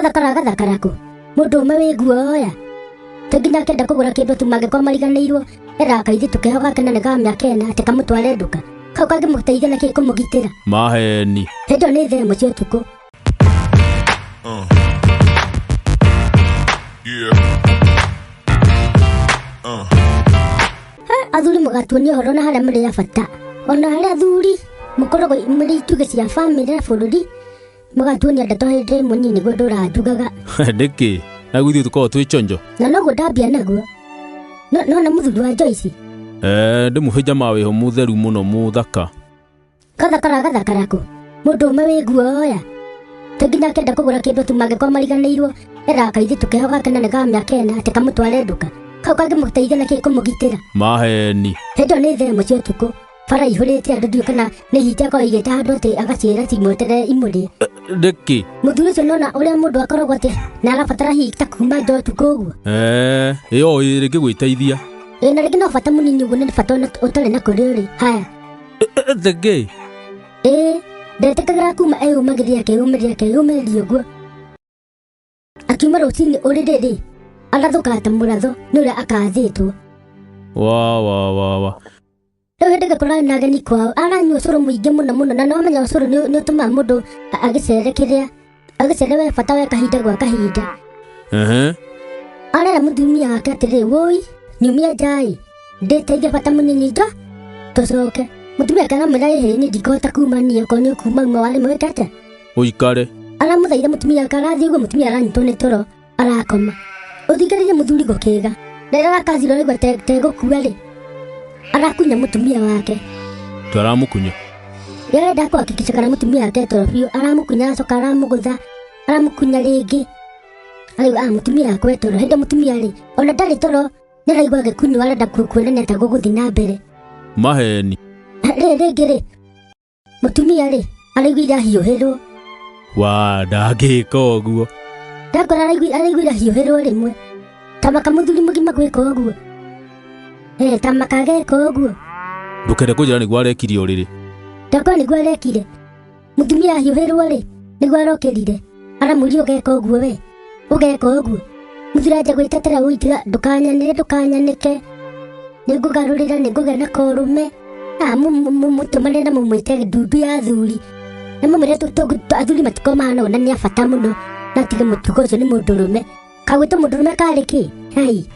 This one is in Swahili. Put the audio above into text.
Gathakaraku mundu umwe wi guoya tengina kenda kugura kindu tumange kwa mariganirwo era kaidi tukehoga kenene ga myaka ena ati kamutware nduka kau kangi muteithia naki kumugitira maheni hedo ni themo cio tuku athuri mugatuonia horo na haria muri ya bata ona haria athuri mukoragwo muri ituge cia family na bururi mugatuonia ndeto hindi munini gwe ndurandugaga ndiki na guthi tukorwo twi chonjo na no gudambia naguo no na muthuri wa Joyce ndimuhija mawiho mutheru muno muthaka gathakaraku mundu umwe wi guoya tengina kenda kugura kindu tumange kwa mariganirwo era kaidi tukehoga kenene ga myaka ena ati kamutware nduka kau kangi muteithia naki kumugitira maheni hedo ni themo cio tuku bara ihurite andu ndiu kana ni hita ko igeta andu ati agaciira timwetere imuri ndiki muthuri ucio nona uria mundu akoragwo ati na arabatara hita kuma ndo tukuguo iyo ringi gwiteithia na ringi no bata munini uguo ni bata utari na kuriri haya ndiki ndetekagira kuma eyumagiria keyumiria guo akiuma rucini uririri arathukata muratho ni uria akathitwo wa riu hindi gakora na ageni kwao aranyua curu muingi muno na no amenya curu ni utuma mundu agicere bata we kahinda gwa kahinda arera muthumia wake atiri woi nyumia njai nditeithia bata munini ndo tucoke mutumia kana mwira ni ndikota kumania ko ni kuma mwe wale mwekete uikare aramuthaitha mutumia karathi uguo mutumia aranyitwo ni toro arakoma uthikaririe muthuri gukiga rera akaziro rigwa tegukua ri arakunya mutumia wake twaramukunya yerenda kuhakikisha kana mutumia wake toro biu aramukunya acoka aramukunya ringi ariuga mutumia wake toro hindi mutumia ri ona ndari toro niraigua gikunywa arenda kuonania ta guguthi na mbere maheni ringi ri mutumia ri araiguire ahiuhirwo ndangika uguo ndakora araiguire ahiuhirwo rimwe tamaka muthuri mugima gwika uguo tamaka geka uguo ndukende kunjira niguo arekire uriri ndakora niguo arekire mutumia ahiuhirwo ri niguo arokirire aramuria ugeka uguo we ugeka uguo muthuri anja gwitetera uitiga ndukanyanike nigugarurira nigugena korume mutumane na mumwite ndundu ya athuri na mumwire athuri matikomana ona ni abata muno na tige mutugo ucio ni mundurume kagwita mundurume kariki hai